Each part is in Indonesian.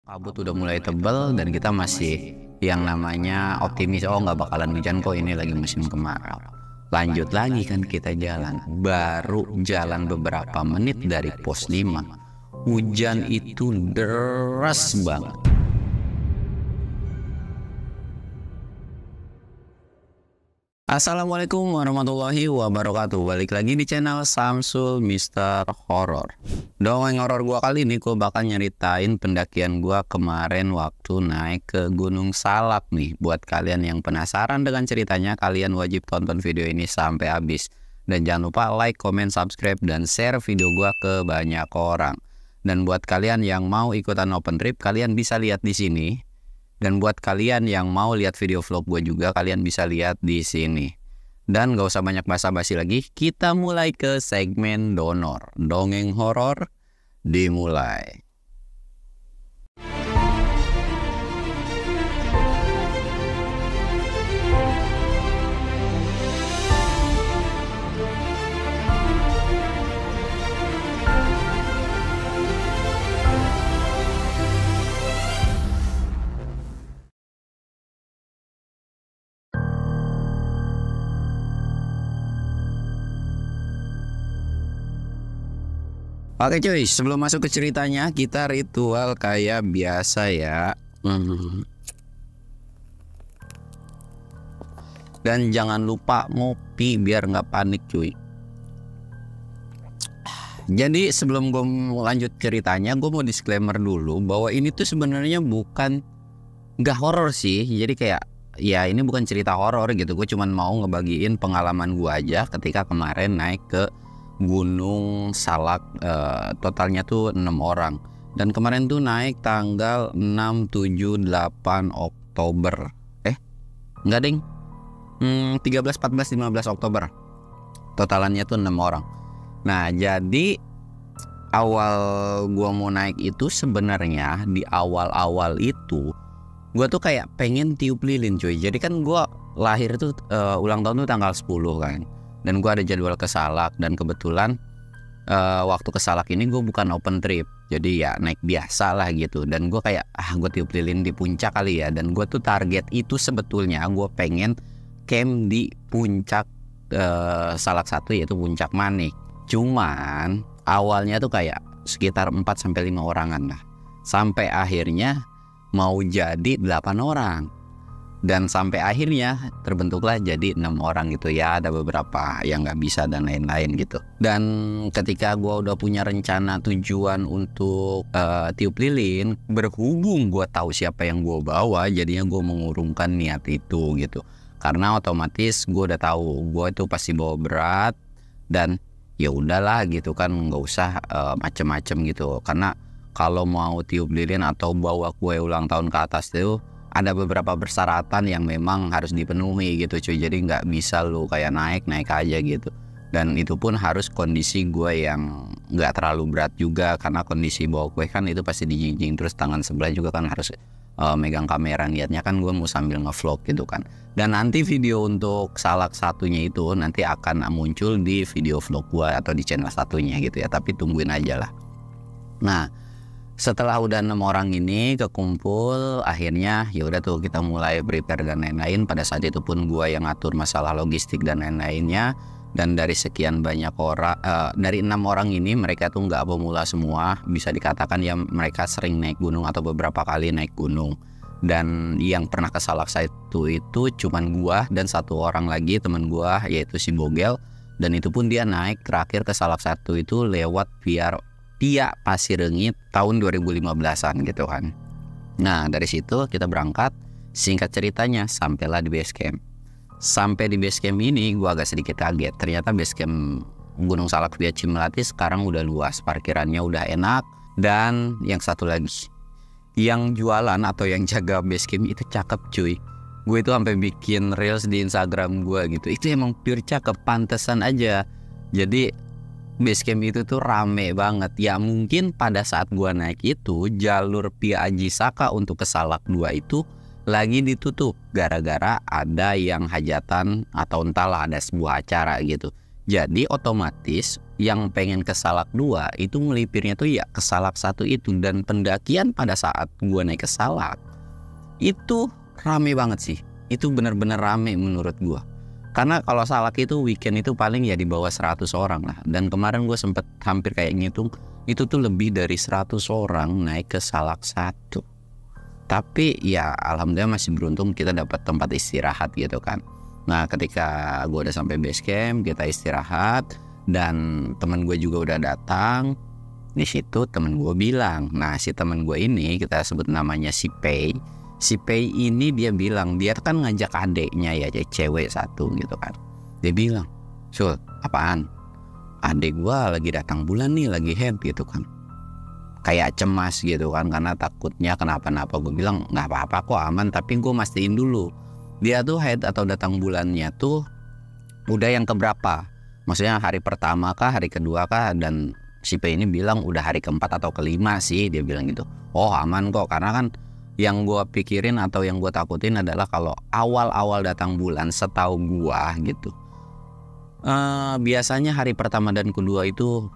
Kabut udah mulai tebel dan kita masih yang namanya optimis, oh nggak bakalan hujan kok, ini lagi musim kemarau. Lanjut lagi kan kita jalan, baru jalan beberapa menit dari pos 5, hujan itu deras banget. Assalamualaikum warahmatullahi wabarakatuh. Balik lagi di channel Samsul Mister Horror. Dongeng horor gua kali ini gua bakal nyeritain pendakian gua kemarin waktu naik ke Gunung Salak nih. Buat kalian yang penasaran dengan ceritanya, kalian wajib tonton video ini sampai habis. Dan jangan lupa like, comment, subscribe, dan share video gua ke banyak orang. Dan buat kalian yang mau ikutan open trip, kalian bisa lihat di sini. Dan buat kalian yang mau lihat video vlog gue juga, kalian bisa lihat di sini. Dan gak usah banyak basa-basi lagi, kita mulai ke segmen donor. Dongeng horor dimulai. Oke cuy, sebelum masuk ke ceritanya, kita ritual kayak biasa ya. Dan jangan lupa ngopi biar nggak panik cuy. Jadi sebelum gue lanjut ceritanya, gue mau disclaimer dulu bahwa ini tuh sebenarnya bukan nggak horor sih. Jadi kayak ya ini bukan cerita horor gitu. Gue cuman mau ngebagiin pengalaman gue aja ketika kemarin naik ke Gunung Salak, totalnya tuh 6 orang. Dan kemarin tuh naik tanggal 6, 7, 8 Oktober. Enggak ding, 13, 14, 15 Oktober. Totalannya tuh 6 orang. Nah jadi awal gua mau naik itu sebenarnya di awal-awal itu gua tuh kayak pengen tiup lilin cuy. Jadi kan gua lahir tuh ulang tahun tuh tanggal 10 kan. Dan gue ada jadwal ke Salak, dan kebetulan waktu ke Salak ini gue bukan open trip, jadi ya naik biasa lah gitu. Dan gue kayak gue tiup lilin di puncak kali ya. Dan gue tuh target itu sebetulnya gue pengen camp di puncak Salak 1, yaitu Puncak Manik. Cuman awalnya tuh kayak sekitar 4-5 orangan lah, sampai akhirnya mau jadi 8 orang. Dan sampai akhirnya terbentuklah jadi 6 orang gitu ya. Ada beberapa yang nggak bisa dan lain-lain gitu. Dan ketika gue udah punya rencana tujuan untuk tiup lilin, berhubung gue tahu siapa yang gue bawa, jadinya gue mengurungkan niat itu gitu. Karena otomatis gue udah tahu gue itu pasti bawa berat, dan ya udahlah gitu kan, nggak usah macem-macem gitu. Karena kalau mau tiup lilin atau bawa kue ulang tahun ke atas itu ada beberapa persyaratan yang memang harus dipenuhi gitu cuy. Jadi nggak bisa lu kayak naik aja gitu. Dan itu pun harus kondisi gue yang nggak terlalu berat juga, karena kondisi bawa kue kan itu pasti dijinjing, terus tangan sebelah juga kan harus megang kamera. Niatnya kan gue mau sambil ngevlog gitu kan. Dan nanti video untuk Salak satunya itu nanti akan muncul di video vlog gue atau di channel satunya gitu ya. Tapi tungguin aja lah. Nah setelah udah 6 orang ini kekumpul, akhirnya ya udah tuh kita mulai prepare dan lain-lain. Pada saat itu pun gua yang ngatur masalah logistik dan lain-lainnya. Dan dari sekian banyak orang, dari 6 orang ini, mereka tuh nggak pemula semua. Bisa dikatakan ya mereka sering naik gunung atau beberapa kali naik gunung. Dan yang pernah ke Salak satu itu cuman gua dan 1 orang lagi teman gua, yaitu si Bogel. Dan itu pun dia naik terakhir ke Salak satu itu lewat via Pasirengit tahun 2015-an gitu kan. Nah dari situ kita berangkat. Singkat ceritanya sampailah di base camp. Sampai di base camp ini gue agak sedikit kaget. Ternyata base camp Gunung Salak via Cimelati sekarang udah luas, parkirannya udah enak. Dan yang satu lagi, yang jualan atau yang jaga base camp itu cakep cuy. Gue itu sampai bikin reels di Instagram gue gitu. Itu emang pure cakep, pantesan aja. Jadi base camp itu tuh rame banget. Ya mungkin pada saat gua naik itu jalur via Aji Saka untuk ke Salak 2 itu lagi ditutup gara-gara ada yang hajatan atau entahlah ada sebuah acara gitu. Jadi otomatis yang pengen ke Salak 2 itu melipirnya tuh ya ke Salak 1 itu. Dan pendakian pada saat gue naik ke Salak itu rame banget sih. Itu bener-bener rame menurut gue. Karena kalau Salak itu weekend itu paling ya di bawah 100 orang lah. Dan kemarin gue sempet hampir kayak ngitung, itu tuh lebih dari 100 orang naik ke Salak 1. Tapi ya alhamdulillah masih beruntung kita dapat tempat istirahat gitu kan. Nah ketika gue udah sampai base camp, kita istirahat dan teman gue juga udah datang. Di situ teman gue bilang, nah si teman gue ini kita sebut namanya si Pei. Si Pei ini dia bilang, dia kan ngajak adeknya ya, cewek satu gitu kan. Dia bilang, Sul, apaan? Adek gua lagi datang bulan nih, lagi head gitu kan. Kayak cemas gitu kan, karena takutnya kenapa-napa. Gue bilang, gak apa-apa kok, aman. Tapi gue mastiin dulu, dia tuh head atau datang bulannya tuh udah yang keberapa. Maksudnya hari pertama kah, hari kedua kah. Dan si Pei ini bilang udah hari keempat atau kelima sih, dia bilang gitu. Oh aman kok, karena kan yang gue pikirin atau yang gue takutin adalah kalau awal-awal datang bulan, setahu gue gitu, biasanya hari pertama dan kedua itu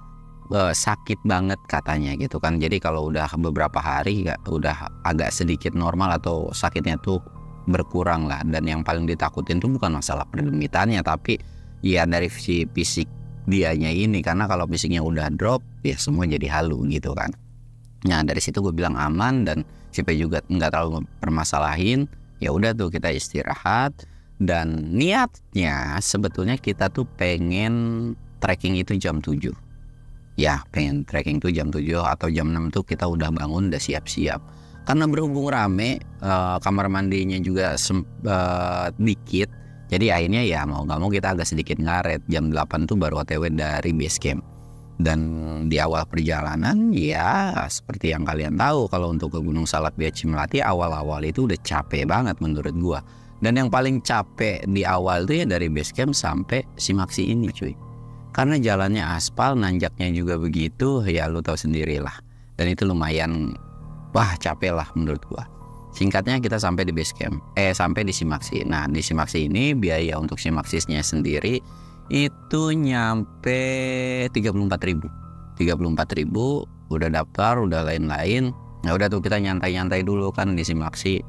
sakit banget katanya gitu kan. Jadi kalau udah beberapa hari udah agak sedikit normal atau sakitnya tuh berkurang lah. Dan yang paling ditakutin tuh bukan masalah perlimitannya, tapi ya dari si fisik dianya ini. Karena kalau fisiknya udah drop ya semua jadi halu gitu kan. Nah dari situ gue bilang aman dan si P juga nggak terlalu permasalahin. Ya udah tuh kita istirahat dan niatnya sebetulnya kita tuh pengen trekking itu jam 7. Ya pengen trekking tuh jam 7 atau jam 6 tuh kita udah bangun, udah siap-siap. Karena berhubung rame, kamar mandinya juga dikit. Jadi akhirnya ya mau gak mau kita agak sedikit ngaret. Jam 8 tuh baru OTW dari base camp. Dan di awal perjalanan ya seperti yang kalian tahu, kalau untuk ke Gunung Salak via Cimelati awal-awal itu udah capek banget menurut gua. Dan yang paling capek di awal tuh ya dari base camp sampai Simaksi ini cuy. Karena jalannya aspal, nanjaknya juga begitu, ya lu tahu sendirilah. Dan itu lumayan capek lah menurut gua. Singkatnya kita sampai di base camp, sampai di Simaksi. Nah di Simaksi ini biaya untuk Simaksisnya sendiri itu nyampe 34.000. Udah daftar, udah lain-lain. Ya udah tuh kita nyantai-nyantai dulu kan di Simaksi.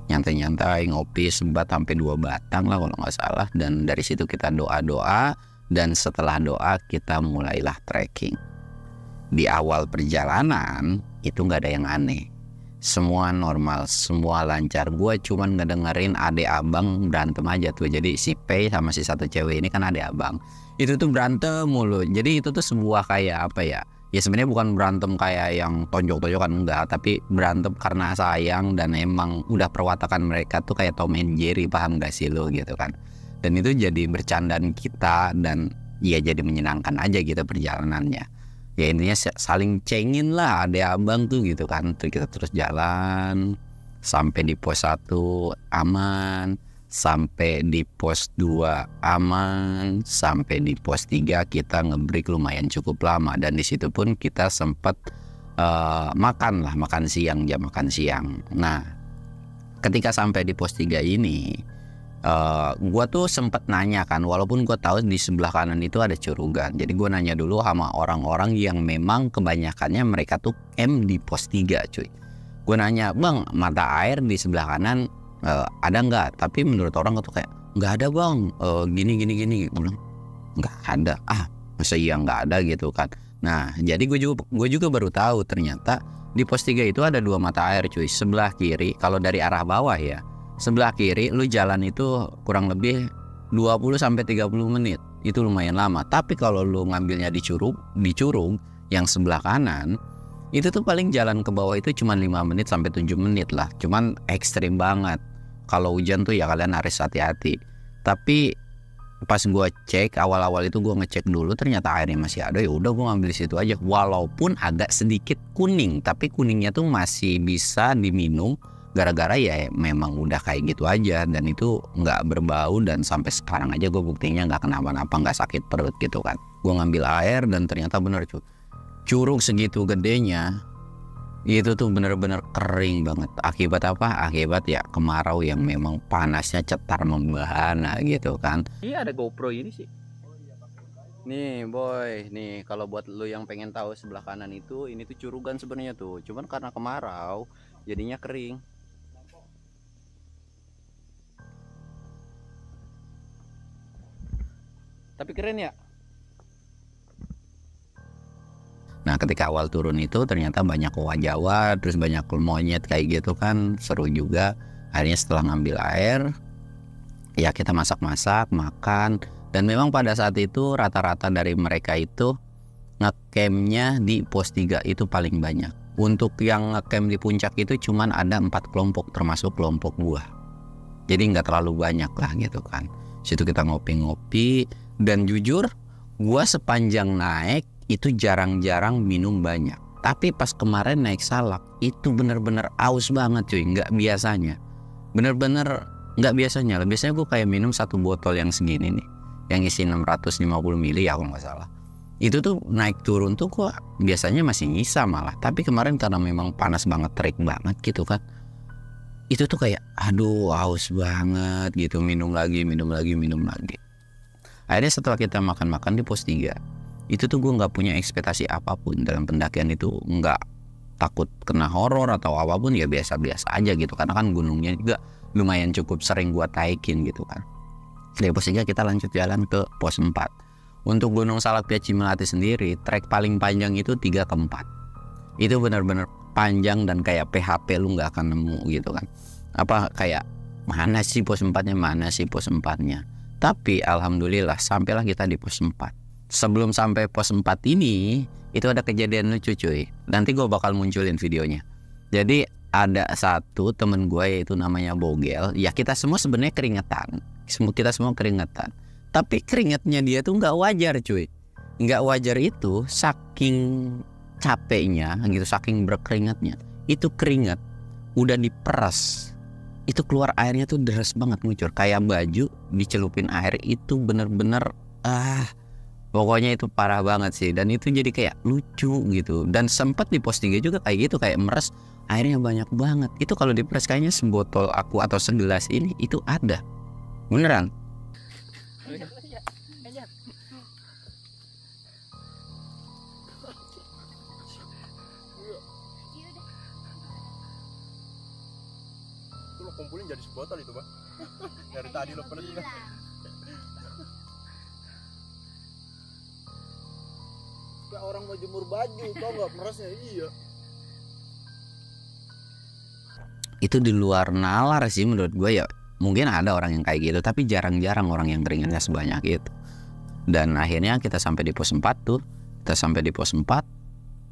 Nyantai-nyantai, ngopi sebat sampai 2 batang lah kalau nggak salah. Dan dari situ kita doa-doa. Dan setelah doa kita mulailah trekking. Di awal perjalanan itu nggak ada yang aneh. Semua normal, semua lancar. Gue cuman ngedengerin adek abang berantem aja tuh. Jadi si Pei sama si satu cewek ini kan adek abang. Itu tuh berantem mulu. Jadi itu tuh sebuah kayak apa ya? Ya sebenarnya bukan berantem kayak yang tonjok-tonjokan enggak, tapi berantem karena sayang. Dan emang udah perwatakan mereka tuh kayak Tom and Jerry, paham gak sih lo gitu kan. Dan itu jadi bercandaan kita dan ya jadi menyenangkan aja gitu perjalanannya. Ya intinya saling cengin lah adek abang tuh gitu kan. Terus kita terus jalan sampai di pos 1 aman, sampai di pos 2 aman, sampai di pos 3 kita ngebreak lumayan cukup lama. Dan di situ pun kita sempat makan siang, jam makan siang. Nah ketika sampai di pos 3 ini gue tuh sempet nanya kan, walaupun gue tahu di sebelah kanan itu ada Curugan. Jadi gue nanya dulu sama orang-orang yang memang kebanyakannya mereka tuh camp di pos 3 cuy. Gue nanya, bang mata air di sebelah kanan ada nggak? Tapi menurut orang tuh kayak nggak ada bang, gini. Gue bilang nggak ada. Masa iya nggak ada gitu kan. Nah jadi gue juga baru tahu ternyata di pos 3 itu ada 2 mata air cuy. Sebelah kiri kalau dari arah bawah ya, sebelah kiri lu jalan itu kurang lebih 20-30 menit. Itu lumayan lama. Tapi kalau lu ngambilnya di Curug yang sebelah kanan, itu tuh paling jalan ke bawah itu cuma 5 menit sampai 7 menit lah. Cuman ekstrim banget. Kalau hujan tuh ya kalian harus hati-hati. Tapi pas gua cek awal-awal itu gua ngecek dulu ternyata airnya masih ada. Ya udah gua ngambil situ aja. Walaupun agak sedikit kuning, tapi kuningnya tuh masih bisa diminum. Gara-gara ya memang udah kayak gitu aja. Dan itu gak berbau. Dan sampai sekarang aja gue buktinya gak kenapa-napa, gak sakit perut gitu kan. Gue ngambil air dan ternyata bener cuy, curug segitu gedenya itu tuh bener-bener kering banget. Akibat apa? Akibat ya kemarau yang memang panasnya cetar membahana gitu kan. Iya ada GoPro ini sih. Nih boy, nih kalau buat lu yang pengen tahu sebelah kanan itu, ini tuh Curugan sebenarnya tuh. Cuman karena kemarau, jadinya kering. Tapi keren ya. Nah ketika awal turun itu ternyata banyak owa Jawa, terus banyak monyet kayak gitu kan, seru juga. Akhirnya setelah ngambil air, ya kita masak-masak, makan. Dan memang pada saat itu rata-rata dari mereka itu ngecampnya di pos 3 itu paling banyak. Untuk yang ngecamp di puncak itu cuman ada 4 kelompok termasuk kelompok gua. Jadi nggak terlalu banyak lah gitu kan. Situ kita ngopi-ngopi, dan jujur gua sepanjang naik itu jarang-jarang minum banyak. Tapi pas kemarin naik Salak itu bener-bener aus banget cuy, nggak biasanya. Bener-bener nggak biasanya. Biasanya gua kayak minum satu botol yang segini nih, yang isi 650 ml ya kalau nggak salah. Itu tuh naik turun tuh kok biasanya masih nyisa malah. Tapi kemarin karena memang panas banget, terik banget gitu kan, itu tuh kayak aduh haus banget gitu, minum lagi. Akhirnya setelah kita makan-makan di pos 3 itu tuh gue nggak punya ekspektasi apapun dalam pendakian itu. Nggak takut kena horor atau apapun, ya biasa-biasa aja gitu, karena kan gunungnya juga lumayan cukup sering gue taikin gitu kan. Dari pos 3 kita lanjut jalan ke pos 4. Untuk Gunung Salak Via Cimelati sendiri, trek paling panjang itu 3 ke 4. Itu benar-benar panjang dan kayak PHP lu nggak akan nemu gitu kan. Apa kayak mana sih pos 4-nya, mana sih pos 4-nya. Tapi alhamdulillah sampailah kita di pos 4. Sebelum sampai pos 4 ini, itu ada kejadian lucu cuy. Nanti gue bakal munculin videonya. Jadi ada satu temen gue yaitu namanya Bogel. Ya kita semua sebenarnya keringetan. Kita semua keringetan. Tapi keringatnya dia tuh nggak wajar cuy. Nggak wajar itu saking capeknya gitu, saking berkeringatnya. Itu keringat udah diperas, itu keluar airnya tuh deras banget ngucur. Kayak baju dicelupin air itu bener-bener pokoknya itu parah banget sih. Dan itu jadi kayak lucu gitu. Dan sempat di pos 3 juga kayak gitu, kayak meres airnya banyak banget. Itu kalau diperas kayaknya sebotol aku atau segelas ini itu ada. Beneran. Itu lo kumpulin jadi sebotol itu bang. Dari tadi lo pernah juga. Kayak orang mau jemur baju, tau nggak merasnya? Iya. Itu di luar nalar sih menurut gue ya. Mungkin ada orang yang kayak gitu, tapi jarang-jarang orang yang keringatnya sebanyak itu. Dan akhirnya kita sampai di pos 4 tuh. Kita sampai di pos 4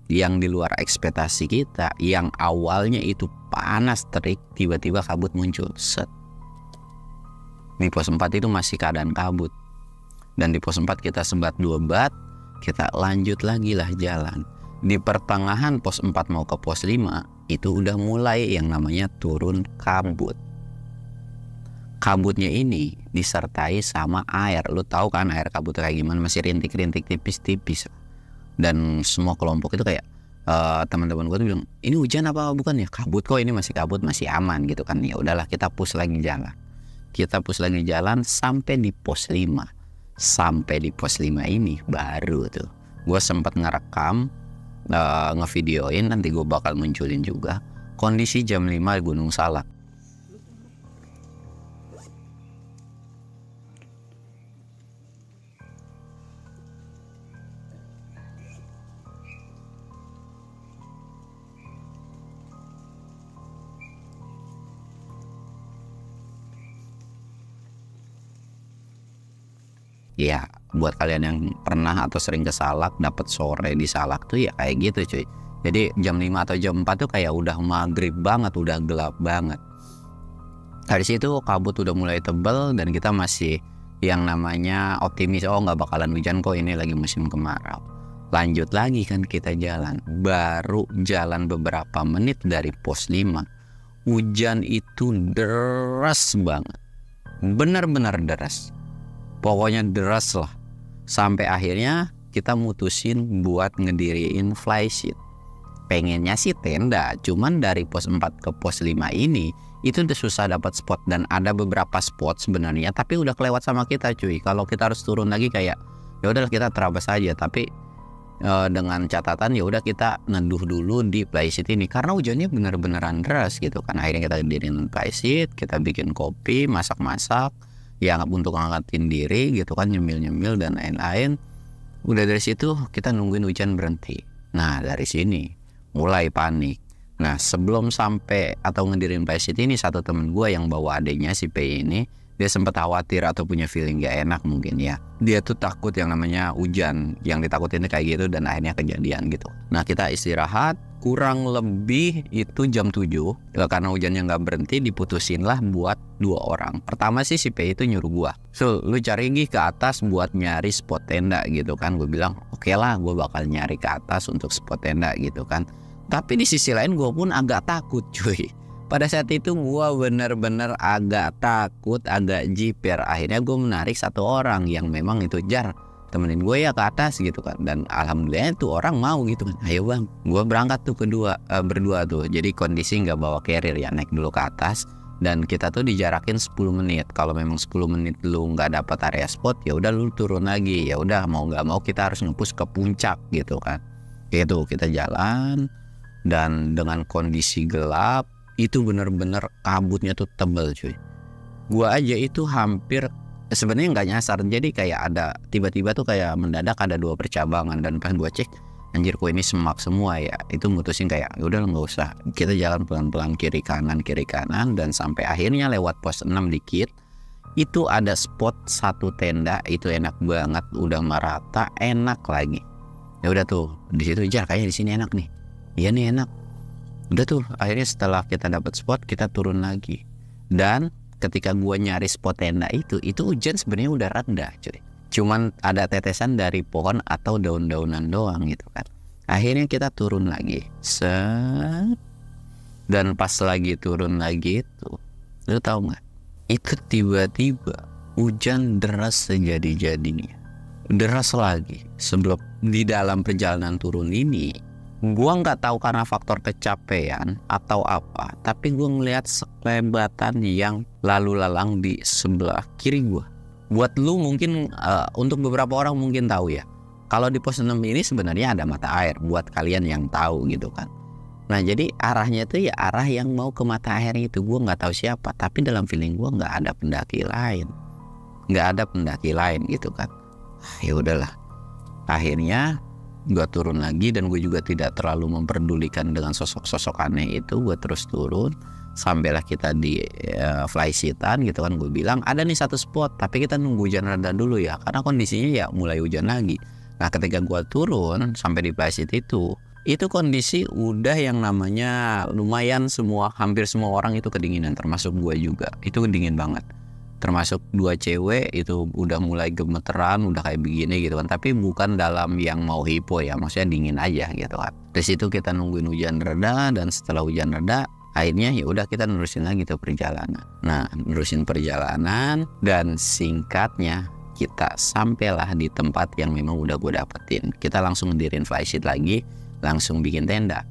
yang di luar ekspektasi kita. Yang awalnya itu panas terik, tiba-tiba kabut muncul. Set. Di pos 4 itu masih keadaan kabut. Dan di pos 4 kita sebat 2 bat. Kita lanjut lagi lah jalan. Di pertengahan pos 4 mau ke pos 5 itu udah mulai yang namanya turun kabut. Kabutnya ini disertai sama air. Lu tahu kan air kabut kayak gimana, masih rintik-rintik tipis-tipis. Dan semua kelompok itu kayak teman-teman gue tuh bilang, ini hujan apa bukan ya? Kabut kok, ini masih kabut, masih aman gitu kan. Ya udahlah kita push lagi jalan. Kita push lagi jalan sampai di pos 5. Sampai di pos 5 ini baru tuh gue sempat ngerekam, ngevideoin, nanti gue bakal munculin juga kondisi jam 5 Gunung Salak. Ya buat kalian yang pernah atau sering ke Salak, dapat sore di Salak tuh ya kayak gitu cuy. Jadi jam 5 atau jam 4 tuh kayak udah maghrib banget, udah gelap banget. Dari situ kabut udah mulai tebel dan kita masih yang namanya optimis, oh nggak bakalan hujan kok, ini lagi musim kemarau. Lanjut lagi kan kita jalan. Baru jalan beberapa menit dari pos 5, hujan itu deras banget. Benar-benar deras. Pokoknya deras lah. Sampai akhirnya kita mutusin buat ngediriin flysheet. Pengennya sih tenda, cuman dari pos 4 ke pos 5 ini itu udah susah dapat spot. Dan ada beberapa spot sebenarnya, tapi udah kelewat sama kita cuy. Kalau kita harus turun lagi kayak ya udahlah kita terabas aja, tapi dengan catatan ya udah kita neduh dulu di playseat ini karena hujannya bener-beneran deras gitu kan. Akhirnya kita diriin playseat, kita bikin kopi, masak-masak ya untuk ngangkatin diri gitu kan, nyemil-nyemil dan lain-lain. Udah dari situ kita nungguin hujan berhenti. Nah dari sini mulai panik. Nah sebelum sampai atau ngedirin playseat ini, satu temen gue yang bawa adiknya si P ini, dia sempat khawatir atau punya feeling gak enak mungkin ya. Dia tuh takut yang namanya hujan, yang ditakutin kayak gitu, dan akhirnya kejadian gitu. Nah kita istirahat kurang lebih itu jam 7 ya, karena hujannya gak berhenti diputusin lah buat 2 orang. Pertama sih si P itu nyuruh gua, "Sul, lu cari gih ke atas buat nyari spot tenda," gitu kan. Gue bilang oke lah, gue bakal nyari ke atas untuk spot tenda gitu kan. Tapi di sisi lain gue pun agak takut cuy. Pada saat itu gue bener-bener agak takut, agak jiper. Akhirnya gue menarik satu orang yang memang itu, "Jar, temenin gue ya ke atas," gitu kan. Dan alhamdulillah itu orang mau gitu kan. "Ayo bang." Gue berangkat tuh berdua tuh. Jadi kondisi nggak bawa carrier ya, naik dulu ke atas. Dan kita tuh dijarakin 10 menit. Kalau memang 10 menit lu nggak dapat area spot, ya udah lu turun lagi. Ya udah mau nggak mau kita harus nge-push ke puncak gitu kan. Gitu kita jalan dan dengan kondisi gelap. Itu bener-bener kabutnya tuh tebel cuy. Gua aja itu hampir sebenarnya nggak nyasar. Jadi kayak ada tiba-tiba tuh kayak mendadak ada 2 percabangan. Dan pas gua cek, anjir kok ini semak semua ya. Itu mutusin kayak udah nggak usah. Kita jalan pelan-pelan kiri kanan. Dan sampai akhirnya lewat pos 6 dikit. Itu ada spot satu tenda. Itu enak banget. Udah merata, enak lagi. Ya udah tuh di situ, "Jar, kayaknya di sini enak nih." "Iya nih enak." Udah tuh akhirnya setelah kita dapat spot kita turun lagi. Dan ketika gua nyari spot tenda itu hujan sebenarnya udah rendah cuy. Cuman ada tetesan dari pohon atau daun-daunan doang gitu kan. Akhirnya kita turun lagi. Set. Dan pas lagi turun lagi itu, lu tahu nggak? Itu tiba-tiba hujan deras sejadi-jadinya. Deras lagi. Sebelum di dalam perjalanan turun ini, gua nggak tahu karena faktor kecapean atau apa, tapi gua ngelihat sekelebatan yang lalu lalang di sebelah kiri gua. Buat lu mungkin untuk beberapa orang mungkin tahu ya. Kalau di pos 6 ini sebenarnya ada mata air buat kalian yang tahu gitu kan. Nah jadi arahnya tuh ya arah yang mau ke mata air itu. Gua nggak tahu siapa, tapi dalam feeling gua nggak ada pendaki lain. Gitu kan. Ya udahlah. Akhirnya gue turun lagi dan gue juga tidak terlalu memperdulikan dengan sosok-sosok aneh itu. Gue terus turun sampailah kita di flyseatan gitu kan. Gue bilang ada nih satu spot tapi kita nunggu hujan reda dulu ya, karena kondisinya ya mulai hujan lagi. Nah ketika gue turun sampai di flyseat itu kondisi udah yang namanya lumayan hampir semua orang itu kedinginan, termasuk gue juga. Itu dingin banget. Termasuk 2 cewek itu udah mulai gemeteran, udah kayak begini gitu kan. Tapi bukan dalam yang mau hipo ya, maksudnya dingin aja gitu kan. Di situ kita nungguin hujan reda, dan setelah hujan reda akhirnya ya udah kita nerusin lagi tuh perjalanan. Nah nerusin perjalanan dan singkatnya kita sampailah di tempat yang memang udah gue dapetin. Kita langsung ngedirin flyseat lagi, langsung bikin tenda.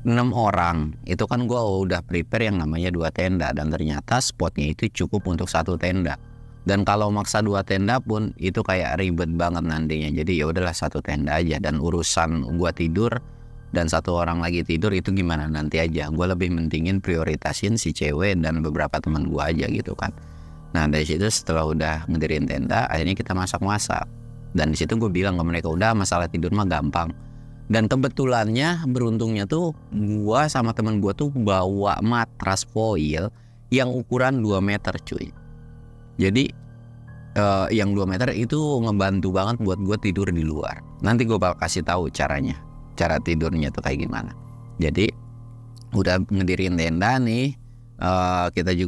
6 orang itu kan gue udah prepare yang namanya 2 tenda, dan ternyata spotnya itu cukup untuk 1 tenda. Dan kalau maksa 2 tenda pun itu kayak ribet banget nantinya. Jadi ya udahlah 1 tenda aja, dan urusan gue tidur dan 1 orang lagi tidur itu gimana nanti aja. Gue lebih mentingin prioritasin si cewek dan beberapa teman gue aja gitu kan. Nah dari situ setelah udah ngedirin tenda akhirnya kita masak-masak. Dan di situ gue bilang ke mereka, udah masalah tidur mah gampang. Dan kebetulannya beruntungnya tuh gua sama temen gua tuh bawa matras foil yang ukuran 2 meter cuy. Jadi yang 2 meter itu ngebantu banget buat gua tidur di luar. Nanti gua bakal kasih tahu caranya, cara tidurnya tuh kayak gimana. Jadi udah ngedirin tenda nih,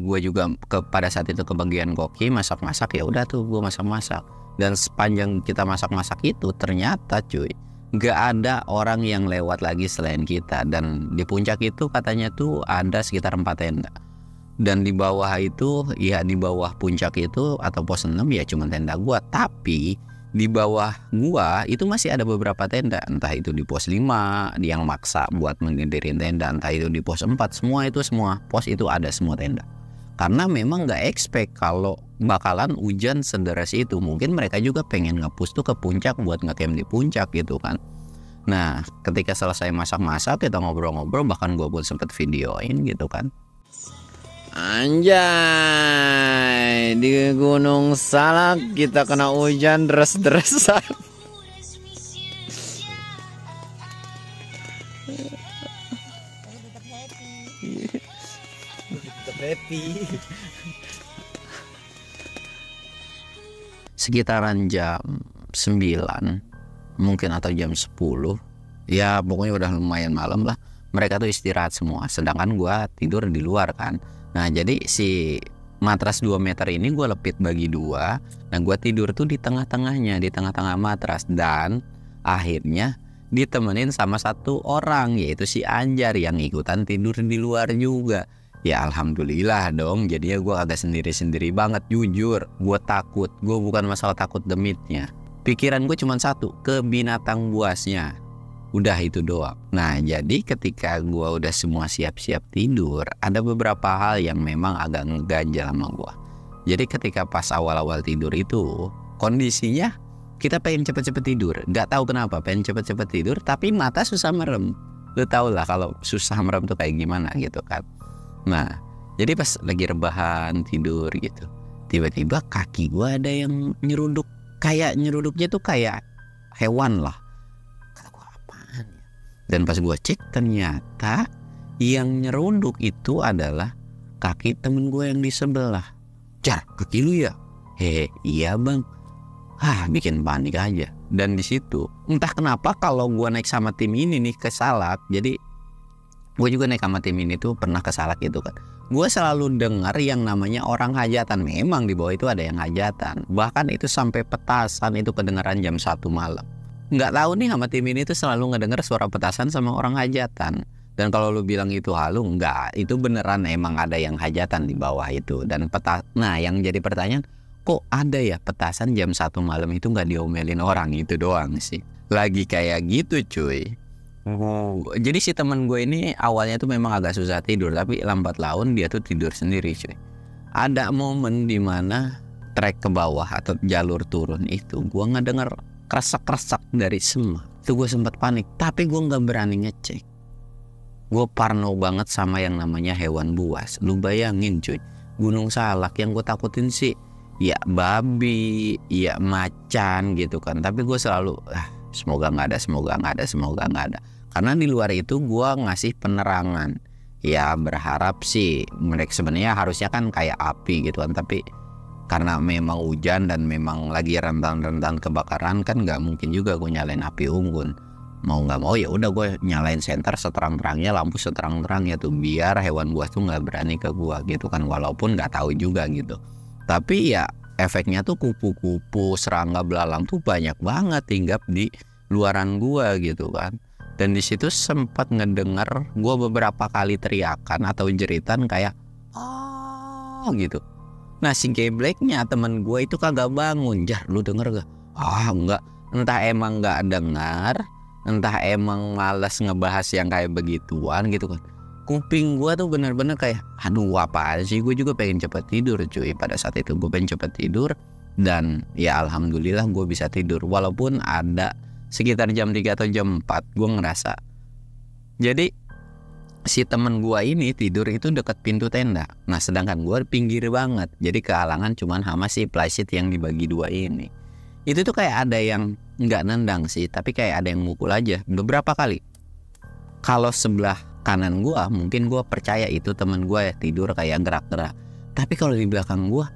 gua juga pada saat itu ke bagian koki masak-masak. Ya udah tuh gua masak-masak. Dan sepanjang kita masak-masak itu ternyata cuy, gak ada orang yang lewat lagi selain kita. Dan di puncak itu katanya tuh ada sekitar 4 tenda. Dan di bawah itu, ya di bawah puncak itu atau pos 6 ya cuma tenda gua. Tapi di bawah gua itu masih ada beberapa tenda. Entah itu di pos 5 yang maksa buat mendirikan tenda, entah itu di pos 4. Semua pos itu ada semua tenda. karena memang nggak expect kalau bakalan hujan sederas itu. Mungkin mereka juga pengen nge-push tuh ke puncak buat nge-camp di puncak gitu kan. Nah ketika selesai masak-masak kita ngobrol-ngobrol, bahkan gue pun sempet videoin gitu kan. Anjay, di Gunung Salak kita kena hujan deres-deresan. Happy. Sekitaran jam 9 mungkin atau jam 10, ya pokoknya udah lumayan malam lah. Mereka tuh istirahat semua, sedangkan gua tidur di luar kan. Nah jadi si matras 2 meter ini gue lepit bagi 2. Nah gue tidur tuh di tengah-tengahnya, di tengah-tengah matras. Dan akhirnya ditemenin sama satu orang, yaitu si Anjar yang ikutan tidur di luar juga. Ya alhamdulillah dong, jadinya gue agak sendiri-sendiri banget. Jujur gue takut, gue bukan masalah takut demitnya, pikiran gue cuma satu, ke binatang buasnya. Udah itu doang. Nah jadi ketika gue udah semua siap-siap tidur, ada beberapa hal yang memang agak ngeganjal sama gue. Jadi ketika pas awal-awal tidur itu, kondisinya kita pengen cepet-cepet tidur. Gak tahu kenapa pengen cepet-cepet tidur, tapi mata susah merem. Lu tau lah kalau susah merem tuh kayak gimana gitu kan. Nah jadi pas lagi rebahan tidur gitu, tiba-tiba kaki gue ada yang nyeruduk. Kayak nyeruduknya tuh kayak hewan lah. Kata gue apaan ya? Dan pas gue cek ternyata yang nyeruduk itu adalah kaki temen gue yang di sebelah. Jar, kaki lu ya? Hehe, iya bang. Bikin panik aja. Dan di situ entah kenapa kalau gue naik sama tim ini nih ke Salak, jadi gue juga naik sama tim ini tuh pernah ke Salak gitu kan. Gue selalu dengar yang namanya orang hajatan. Memang di bawah itu ada yang hajatan. Bahkan itu sampai petasan itu kedengaran jam 1 malam. Nggak tahu nih sama tim ini tuh selalu ngedenger suara petasan sama orang hajatan. Dan kalau lu bilang itu halu, enggak. Itu beneran emang ada yang hajatan di bawah itu. Dan nah yang jadi pertanyaan, kok ada ya petasan jam 1 malam itu nggak diomelin orang? Itu doang sih. Lagi kayak gitu cuy. Jadi si teman gue ini awalnya tuh memang agak susah tidur, tapi lambat laun dia tuh tidur sendiri cuy. Ada momen dimana trek ke bawah atau jalur turun itu gue ngedenger kresek-kresek dari semua. Itu gue sempat panik, tapi gue nggak berani ngecek. Gue parno banget sama yang namanya hewan buas. Lu bayangin cuy, Gunung Salak yang gue takutin sih ya babi, ya macan gitu kan. Tapi gue selalu semoga nggak ada, semoga nggak ada, semoga nggak ada. Karena di luar itu gue ngasih penerangan. Ya berharap sih mereka sebenarnya harusnya kan kayak api gitu kan. Tapi karena memang hujan dan memang lagi rentan-rentan kebakaran kan nggak mungkin juga gue nyalain api unggun. Mau nggak mau ya udah gue nyalain senter seterang-terangnya, lampu seterang-terangnya tuh, biar hewan buas tuh nggak berani ke gue gitu kan. Walaupun nggak tahu juga gitu. Tapi ya efeknya tuh kupu-kupu, serangga, belalang tuh banyak banget hinggap di luaran gua gitu kan. Dan di situ sempat ngedenger gua beberapa kali teriakan atau jeritan kayak gitu. Nah si gebleknya temen gua itu kagak bangun. Jar, lu denger gak? Enggak. Entah emang gak dengar, entah emang malas ngebahas yang kayak begituan gitu kan. Kuping gue tuh bener-bener kayak aduh apaan sih, gue juga pengen cepet tidur cuy. Pada saat itu gue pengen cepet tidur. Dan ya alhamdulillah gue bisa tidur. Walaupun ada sekitar jam 3 atau jam 4 gue ngerasa. Jadi si temen gue ini tidur itu deket pintu tenda. Nah sedangkan gue pinggir banget. Jadi kehalangan cuman sama si plyseat yang dibagi 2 ini. Itu tuh kayak ada yang gak nendang sih, tapi kayak ada yang mukul aja beberapa kali. Kalau sebelah kanan gue mungkin gue percaya itu temen gue ya tidur kayak gerak-gerak. Tapi kalau di belakang gue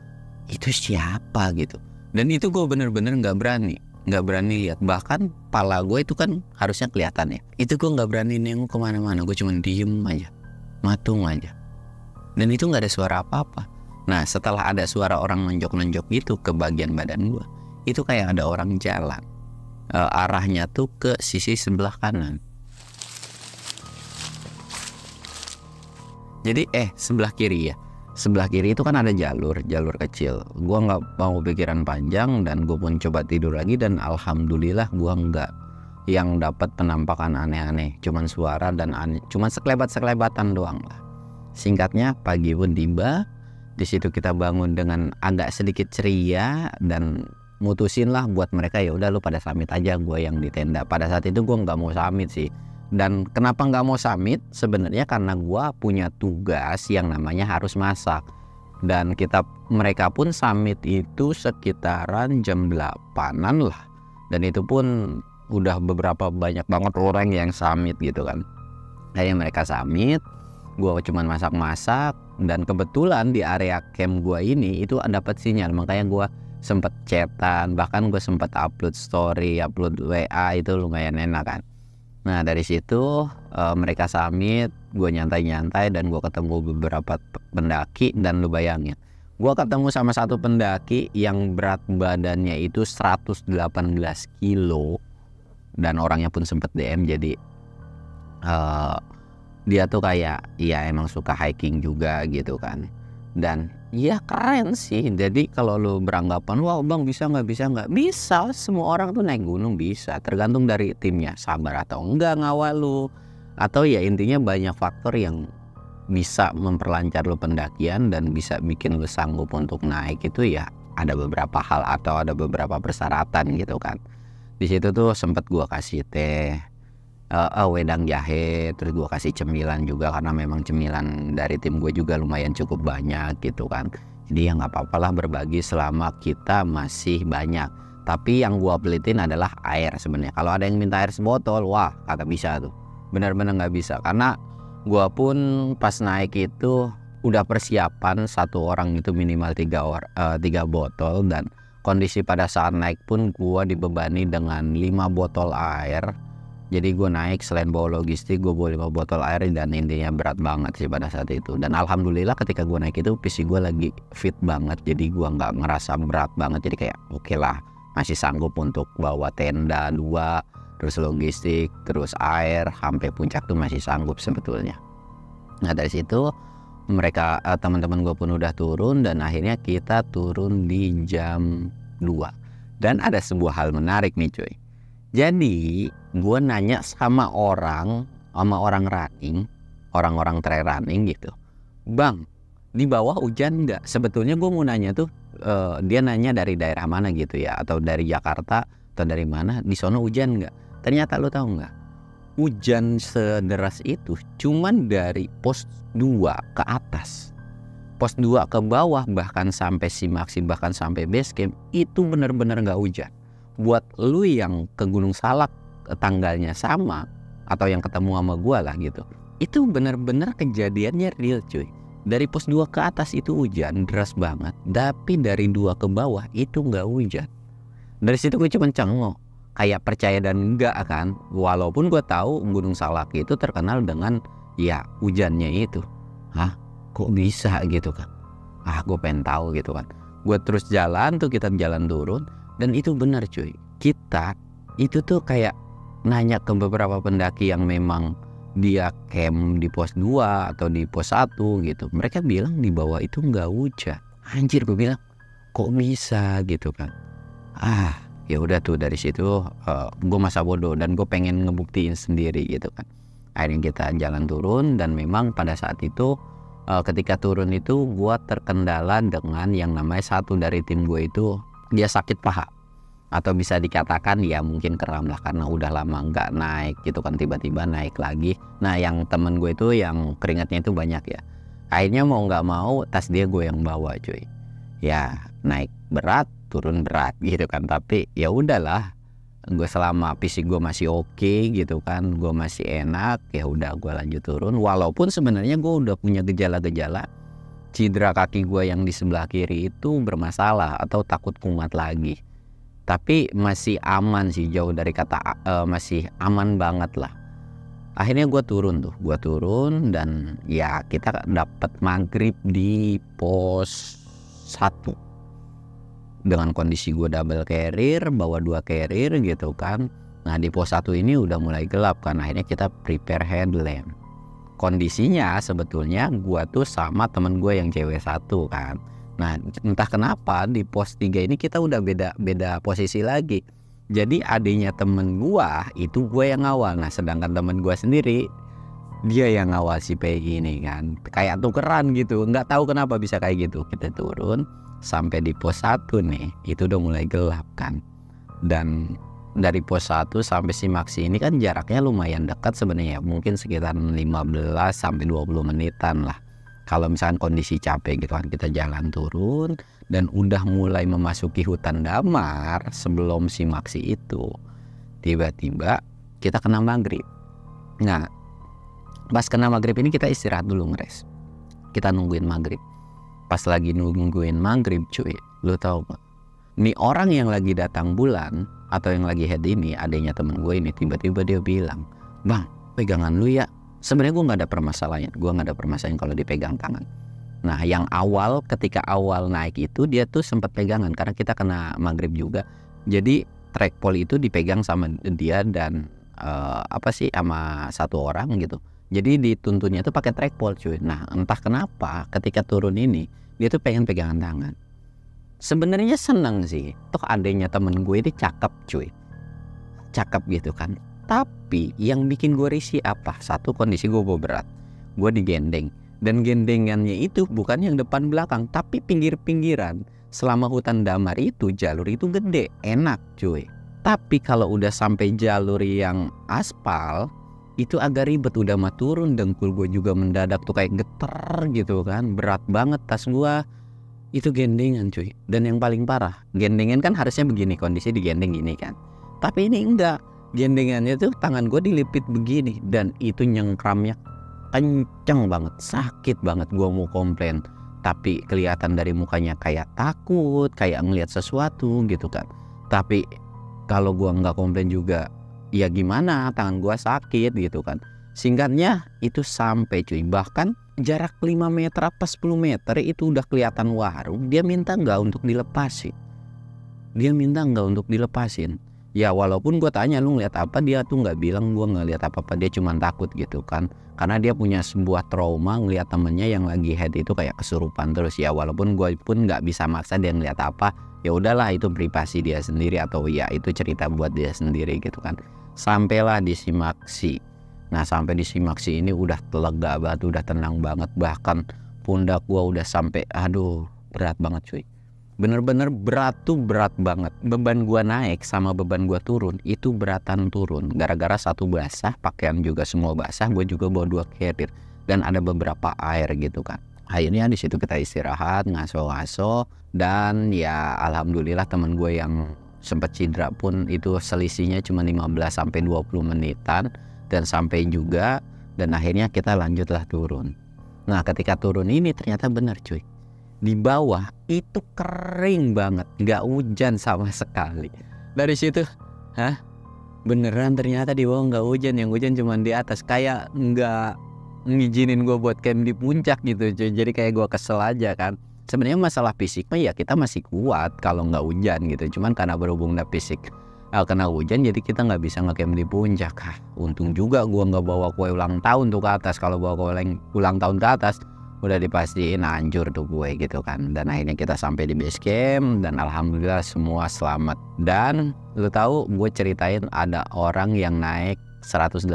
itu siapa gitu. Dan itu gue bener-bener gak berani lihat. Bahkan pala gue itu kan harusnya kelihatan ya. Itu gue gak berani nengok kemana-mana. Gue cuma diem aja, matung aja. Dan itu gak ada suara apa-apa. Nah setelah ada suara orang nonjok-nonjok gitu ke bagian badan gue, itu kayak ada orang jalan. Arahnya tuh ke sisi sebelah kanan. Jadi sebelah kiri ya. Sebelah kiri itu kan ada jalur kecil. Gua nggak mau pikiran panjang dan gue pun coba tidur lagi. Dan alhamdulillah gua nggak yang dapat penampakan aneh-aneh. Cuman suara dan aneh, cuman sekelebat-sekelebatan doang lah. Singkatnya pagi pun tiba. Di situ kita bangun dengan agak sedikit ceria dan mutusin lah buat mereka, ya udah lu pada summit aja, gue yang di tenda. Pada saat itu gue nggak mau summit sih. Dan kenapa nggak mau summit? Sebenarnya karena gue punya tugas yang namanya harus masak. Dan mereka pun summit itu sekitaran jam 8-an lah. Dan itu pun udah banyak banget orang yang summit gitu kan. Kayak mereka summit, gue cuman masak-masak. Dan kebetulan di area camp gue ini itu dapat sinyal, makanya gue sempet chatan, bahkan gue sempet upload story, upload WA, itu lumayan enak kan. Nah dari situ mereka summit, gue nyantai-nyantai dan gue ketemu beberapa pendaki. Dan lu bayangin, gue ketemu sama satu pendaki yang berat badannya itu 118 kilo. Dan orangnya pun sempet DM, jadi dia tuh kayak ya emang suka hiking juga gitu kan. Dan ya keren sih. Jadi kalau lu beranggapan wah bang bisa nggak, bisa. Semua orang tuh naik gunung bisa, tergantung dari timnya sabar atau enggak ngawal lu, atau ya intinya banyak faktor yang bisa memperlancar lu pendakian dan bisa bikin lu sanggup untuk naik. Itu ya ada beberapa hal atau ada beberapa persyaratan gitu kan. Di situ tuh sempet gua kasih teh, wedang jahe, terus gue kasih cemilan juga karena memang cemilan dari tim gue juga lumayan cukup banyak gitu kan. Jadi ya nggak apa-apa lah berbagi selama kita masih banyak. Tapi yang gue pelitin adalah air sebenarnya. Kalau ada yang minta air sebotol, wah kagak bisa tuh, benar-benar nggak bisa. Karena gue pun pas naik itu udah persiapan satu orang itu minimal 3 botol. Dan kondisi pada saat naik pun gue dibebani dengan 5 botol air. Jadi gue naik selain bawa logistik, gue bawa 5 botol air. Dan intinya berat banget sih pada saat itu. Dan alhamdulillah ketika gue naik itu fisik gue lagi fit banget. Jadi gue gak ngerasa berat banget. Jadi kayak oke lah, masih sanggup untuk bawa tenda 2, terus logistik, terus air, sampai puncak tuh masih sanggup sebetulnya. Nah dari situ mereka teman-teman gue pun udah turun. Dan akhirnya kita turun di jam 2. Dan ada sebuah hal menarik nih cuy. Jadi gue nanya sama orang running, orang-orang trail running gitu, bang di bawah hujan nggak? Sebetulnya gue mau nanya tuh, dia nanya dari daerah mana gitu ya, atau dari Jakarta atau dari mana, di sono hujan nggak? Ternyata lo tahu nggak, hujan sederas itu cuman dari pos 2 ke atas, pos 2 ke bawah, bahkan sampai Simaksi, bahkan sampai base camp itu bener-bener nggak hujan. Buat lu yang ke Gunung Salak tanggalnya sama, atau yang ketemu sama gua lah gitu, itu bener-bener kejadiannya real cuy. Dari pos 2 ke atas itu hujan deras banget, tapi dari 2 ke bawah itu nggak hujan. Dari situ gue cuma cengok, kayak percaya dan enggak kan. Walaupun gue tahu Gunung Salak itu terkenal dengan ya hujannya itu. Hah, kok bisa gitu kan? Gue pengen tahu gitu kan. Gue terus jalan tuh, kita jalan turun. Dan itu benar cuy, kita itu tuh kayak nanya ke beberapa pendaki yang memang dia camp di pos 2 atau di pos 1 gitu. Mereka bilang di bawah itu nggak hujan. Anjir, gue bilang kok bisa gitu kan. Ya udah tuh dari situ gue masa bodoh dan gue pengen ngebuktiin sendiri gitu kan. Akhirnya kita jalan turun. Dan memang pada saat itu ketika turun itu gue terkendala dengan yang namanya satu dari tim gue itu dia sakit paha, atau bisa dikatakan ya mungkin kram lah karena udah lama nggak naik gitu kan, tiba-tiba naik lagi. Nah yang temen gue itu yang keringatnya itu banyak ya, akhirnya mau nggak mau tas dia gue yang bawa cuy. Ya naik berat turun berat gitu kan, tapi ya udahlah, gue selama fisik gue masih oke gitu kan, gue masih enak, ya udah gue lanjut turun. Walaupun sebenarnya gue udah punya gejala-gejala cedera kaki gue yang di sebelah kiri itu bermasalah atau takut kumat lagi, tapi masih aman sih, jauh dari kata masih aman banget lah. Akhirnya gue turun dan ya kita dapat maghrib di pos 1 dengan kondisi gue double carrier, bawa 2 carrier gitu kan. Nah di pos 1 ini udah mulai gelap kan, akhirnya kita prepare headlamp. Kondisinya sebetulnya gue tuh sama temen gue yang cewek 1 kan. Nah entah kenapa di pos 3 ini kita udah beda posisi lagi. Jadi adiknya temen gue itu gue yang awal. Nah sedangkan temen gue sendiri dia yang ngawasi Peggy ini kan, kayak tukeran gitu, nggak tahu kenapa bisa kayak gitu. Kita turun sampai di pos 1 nih, itu udah mulai gelap kan. Dan dari pos 1 sampai Simaksi ini kan jaraknya lumayan dekat sebenarnya, mungkin sekitar 15 sampai 20 menitan lah. Kalau misalkan kondisi capek gitu kan, kita jalan turun dan udah mulai memasuki hutan Damar sebelum Simaksi itu. Tiba-tiba kita kena maghrib. Nah, pas kena maghrib ini kita istirahat dulu ngeres. Kita nungguin maghrib. Pas lagi nungguin maghrib cuy, lu tahu gak? Nih orang yang lagi datang bulan atau yang lagi head ini, adanya temen gue ini, tiba-tiba dia bilang, "Bang, pegangan lu ya." Sebenarnya gue nggak ada permasalahan, kalau dipegang tangan. Nah, yang awal ketika awal naik itu dia tuh sempat pegangan karena kita kena maghrib juga. Jadi trackpole itu dipegang sama dia dan sama satu orang gitu. Jadi dituntunnya tuh pakai trackpole cuy. Nah, entah kenapa ketika turun ini dia tuh pengen pegangan tangan. Sebenarnya seneng sih. Toh adanya temen gue ini cakep cuy. Cakep gitu kan. Tapi yang bikin gue risih apa? Satu, kondisi gue berat. Gue digendeng. Dan gendengannya itu bukan yang depan belakang, tapi pinggir-pinggiran. Selama hutan Damar itu jalur itu gede, enak cuy. Tapi kalau udah sampai jalur yang aspal, itu agak ribet. Udah mah turun, dengkul gue juga mendadak tuh kayak geter gitu kan. Berat banget tas gue. Itu gendengan cuy. Dan yang paling parah, gendengan kan harusnya begini, kondisi digendeng gini kan. Tapi ini enggak. Gendengannya tuh tangan gue dilipit begini. Dan itu nyengkramnya kenceng banget, sakit banget. Gue mau komplain, tapi kelihatan dari mukanya kayak takut, kayak ngelihat sesuatu gitu kan. Tapi kalau gue nggak komplain juga, ya gimana, tangan gue sakit gitu kan. Singkatnya itu sampai cuy, bahkan jarak 5 meter apa 10 meter itu udah kelihatan warung. Dia minta nggak untuk dilepasin. Ya walaupun gue tanya lu ngeliat apa, dia tuh nggak bilang gue nggak lihat apa-apa, dia cuma takut gitu kan. Karena dia punya sebuah trauma ngeliat temennya yang lagi head itu kayak kesurupan terus. Ya walaupun gue pun nggak bisa maksa dia ngeliat apa, ya udahlah itu privasi dia sendiri, atau ya itu cerita buat dia sendiri gitu kan. Sampailah di Simaksi. Nah sampai di Simaksi ini udah lega banget, udah tenang banget. Bahkan pundak gue udah sampai aduh berat banget cuy. Bener-bener berat banget. Beban gua naik sama beban gua turun itu beratan turun. Gara-gara satu basah, pakaian juga semua basah. Gue juga bawa 2 carrier dan ada beberapa air gitu kan. Akhirnya di situ kita istirahat, ngaso-ngaso, dan ya alhamdulillah teman gue yang sempat cedera pun itu selisihnya cuma 15 sampai 20 menitan dan sampai juga, dan akhirnya kita lanjutlah turun. Nah ketika turun ini ternyata benar cuy. Di bawah itu kering banget, nggak hujan sama sekali. Dari situ, beneran ternyata di bawah nggak hujan, yang hujan cuma di atas. Kayak nggak ngizinin gue buat camp di puncak gitu. Jadi kayak gue kesel aja kan. Sebenarnya masalah fisik mah ya kita masih kuat kalau nggak hujan gitu. Cuman karena berhubung fisik kena hujan, jadi kita nggak bisa ngecamp di puncak. Untung juga gue nggak bawa kue ulang tahun tuh ke atas. Kalau bawa kue ulang tahun ke atas, udah dipastiin hancur tuh gue gitu kan. Dan akhirnya kita sampai di base camp dan alhamdulillah semua selamat. Dan lu tahu gue ceritain ada orang yang naik 118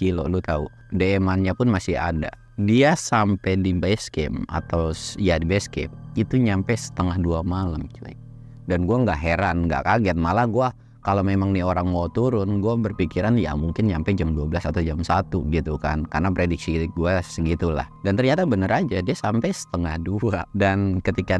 kilo, lu tahu DM-annya pun masih ada. Dia sampai di base camp atau ya di base camp itu nyampe 1:30 malam cuy. Dan gue nggak heran, nggak kaget, malah gue kalau memang nih orang mau turun, gue berpikiran ya mungkin nyampe jam 12 atau jam 1 gitu kan. Karena prediksi gue segitulah. Dan ternyata bener aja dia sampai 1:30. Dan ketika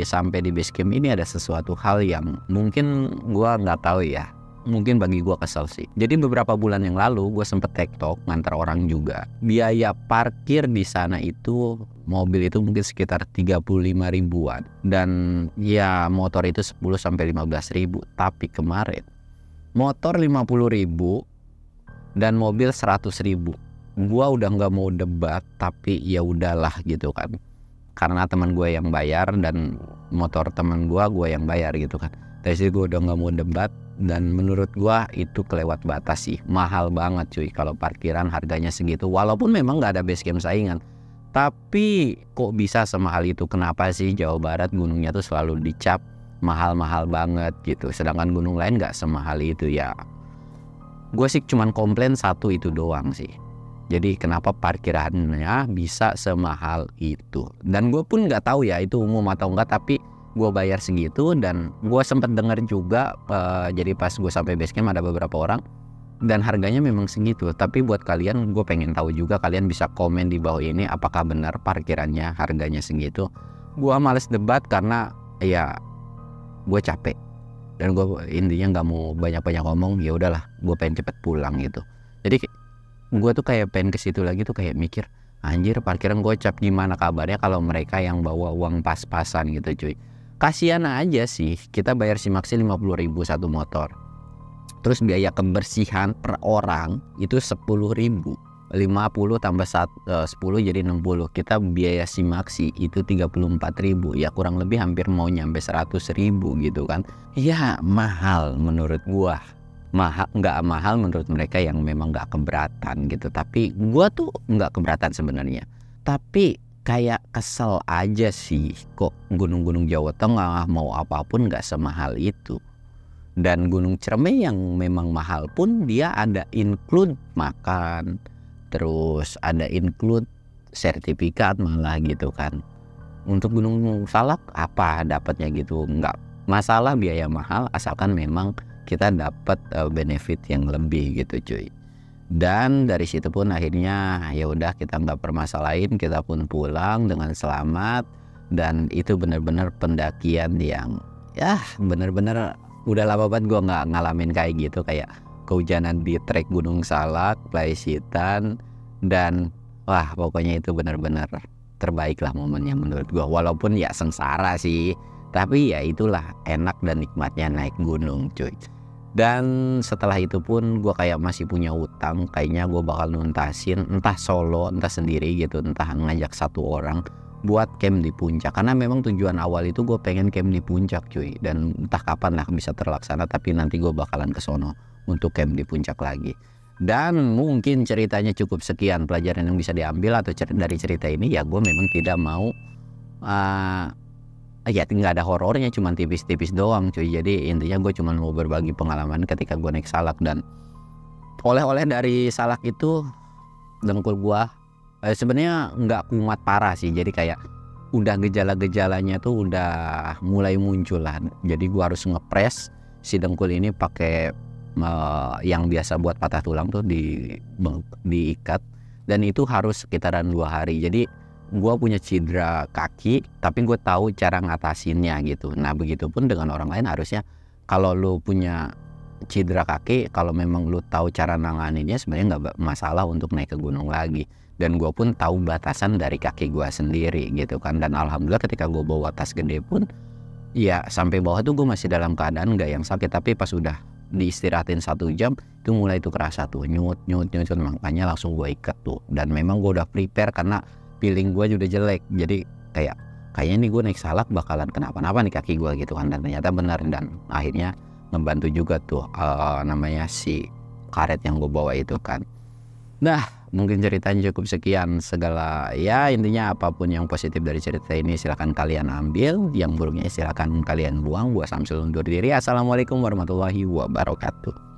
sampai di base camp ini ada sesuatu hal yang mungkin gue nggak tahu ya. Mungkin bagi gue kesel sih. Jadi beberapa bulan yang lalu gue sempet TikTok ngantar orang juga. Biaya parkir di sana itu, mobil itu mungkin sekitar 35 ribuan. Dan ya motor itu 10 sampai 15 ribu. Tapi kemarin motor 50 ribu dan mobil 100 ribu. Gue udah gak mau debat, tapi ya udahlah gitu kan. Karena teman gue yang bayar dan motor teman gue yang bayar gitu kan. Dari situ gue udah gak mau debat. Dan menurut gua itu kelewat batas sih. Mahal banget cuy kalau parkiran harganya segitu. Walaupun memang gak ada base camp saingan, tapi kok bisa semahal itu? Kenapa sih Jawa Barat gunungnya tuh selalu dicap mahal-mahal banget gitu, sedangkan gunung lain gak semahal itu ya. Gue sih cuman komplain satu itu doang sih. Jadi kenapa parkirannya bisa semahal itu. Dan gue pun nggak tahu ya itu umum atau enggak, tapi gue bayar segitu. Dan gue sempat dengar juga jadi pas gue sampai base camp ada beberapa orang dan harganya memang segitu. Tapi buat kalian, gue pengen tahu juga, kalian bisa komen di bawah ini apakah benar parkirannya harganya segitu. Gue males debat karena ya gue capek dan gue intinya nggak mau banyak-banyak ngomong. Ya udahlah, gue pengen cepet pulang gitu. Jadi gue tuh kayak pengen ke situ lagi tuh kayak mikir, anjir parkiran gocap, gimana kabarnya kalau mereka yang bawa uang pas-pasan gitu cuy. Kasian aja sih, kita bayar SIMAXI 50.000 satu motor. Terus biaya kebersihan per orang itu 10.000. 50 tambah 10 jadi 60. Kita biaya SIMAXI itu 34.000. Ya kurang lebih hampir mau nyampe 100.000 gitu kan. Ya mahal menurut gua. Nggak mahal menurut mereka yang memang nggak keberatan gitu. Tapi gua tuh nggak keberatan sebenarnya. Tapi kayak kesel aja sih, kok gunung-gunung Jawa Tengah mau apapun nggak semahal itu. Dan Gunung Ciremai yang memang mahal pun dia ada include makan, terus ada include sertifikat malah gitu kan. Untuk Gunung Salak apa dapatnya gitu, nggak masalah biaya mahal asalkan memang kita dapat benefit yang lebih gitu cuy. Dan dari situ pun akhirnya ya udah kita nggak permasalahin, kita pun pulang dengan selamat. Dan itu benar-benar pendakian yang ya benar-benar udah lama banget gue nggak ngalamin kayak gitu, kayak kehujanan di trek Gunung Salak, Plaisitan, dan wah pokoknya itu benar-benar terbaik lah momennya menurut gue. Walaupun ya sengsara sih, tapi ya itulah enak dan nikmatnya naik gunung cuy. Dan setelah itu pun gue kayak masih punya utang, kayaknya gue bakal nuntasin entah solo entah sendiri gitu, entah ngajak satu orang buat camp di puncak. Karena memang tujuan awal itu gue pengen camp di puncak cuy, dan entah kapan lah bisa terlaksana, tapi nanti gue bakalan ke sono untuk camp di puncak lagi. Dan mungkin ceritanya cukup sekian pelajaran yang bisa diambil atau dari cerita ini. Ya gue memang tidak mau ya nggak ada horornya, cuma tipis-tipis doang cuy. Jadi intinya gue cuma mau berbagi pengalaman ketika gue naik Salak. Dan oleh-oleh dari Salak itu dengkul gue sebenarnya nggak kumat parah sih. Jadi kayak udah gejala-gejalanya tuh udah mulai munculan. Jadi gue harus ngepres si dengkul ini pakai yang biasa buat patah tulang tuh diikat, dan itu harus sekitaran 2 hari. Jadi gue punya cedera kaki tapi gue tahu cara ngatasinnya gitu. Nah begitupun dengan orang lain harusnya. Kalau lu punya cedera kaki, kalau memang lu tahu cara nanganinnya, sebenarnya nggak masalah untuk naik ke gunung lagi. Dan gue pun tahu batasan dari kaki gue sendiri gitu kan. Dan alhamdulillah ketika gue bawa tas gede pun ya sampai bawah tuh gue masih dalam keadaan nggak yang sakit. Tapi pas udah diistirahatin 1 jam itu mulai tuh kerasa tuh nyut, makanya langsung gue ikat tuh. Dan memang gue udah prepare karena feeling gue udah jelek. Jadi kayaknya nih gue naik Salak bakalan kenapa-napa nih kaki gue gitu kan. Dan ternyata benar, dan akhirnya membantu juga tuh namanya si karet yang gue bawa itu kan. Nah mungkin ceritanya cukup sekian. Segala ya intinya apapun yang positif dari cerita ini silahkan kalian ambil, yang buruknya silahkan kalian buang. Gua Samsul undur diri. Assalamualaikum warahmatullahi wabarakatuh.